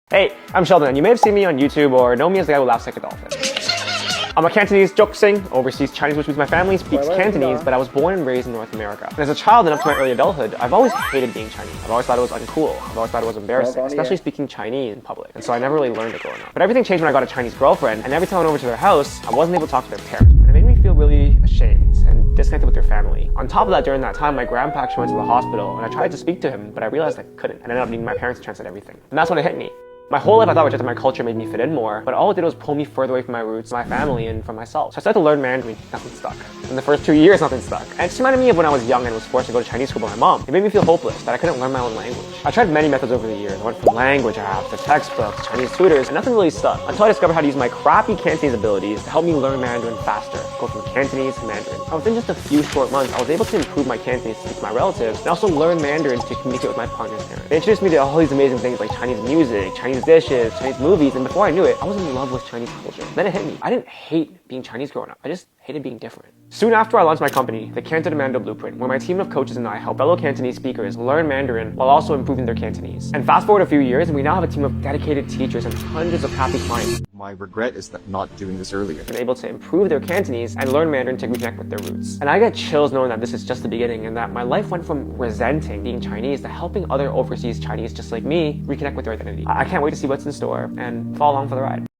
Hey, I'm Sheldon, and you may have seen me on YouTube or know me as the guy who laughs like a dolphin. I'm a Cantonese joksing, overseas Chinese, which means my family speaks Cantonese, but I was born and raised in North America. And as a child and up to my early adulthood, I've always hated being Chinese. I've always thought it was uncool. I've always thought it was embarrassing, especially speaking Chinese in public. And so I never really learned it growing up. But everything changed when I got a Chinese girlfriend, and every time I went over to their house, I wasn't able to talk to their parents. And it made me feel really ashamed and disconnected with their family. On top of that, during that time, my grandpa actually went to the hospital, and I tried to speak to him, but I realized I couldn't, and ended up needing my parents to translate everything. And that's when it hit me. My whole life I thought rejecting my culture made me fit in more, but all it did was pull me further away from my roots, my family, and from myself. So I started to learn Mandarin. Nothing stuck. In the first 2 years, nothing stuck. And it just reminded me of when I was young and was forced to go to Chinese school by my mom. It made me feel hopeless, that I couldn't learn my own language. I tried many methods over the years. I went from language apps to textbooks, Chinese tutors, and nothing really stuck. Until I discovered how to use my crappy Cantonese abilities to help me learn Mandarin faster, go from Cantonese to Mandarin. And within just a few short months, I was able to improve my Cantonese to speak to my relatives, and also learn Mandarin to communicate with my partner's parents. They introduced me to all these amazing things like Chinese music, Chinese dishes, Chinese movies, and before I knew it, I was in love with Chinese culture. Then it hit me. I didn't hate being Chinese growing up. I just hated being different. Soon after, I launched my company, the Cantonese and Mandarin Blueprint, where my team of coaches and I help fellow Cantonese speakers learn Mandarin while also improving their Cantonese. And fast forward a few years, and we now have a team of dedicated teachers and hundreds of happy clients. My regret is that not doing this earlier. Been able to improve their Cantonese and learn Mandarin to reconnect with their roots. And I get chills knowing that this is just the beginning and that my life went from resenting being Chinese to helping other overseas Chinese just like me reconnect with their identity. I can't wait to see what's in store and follow along for the ride.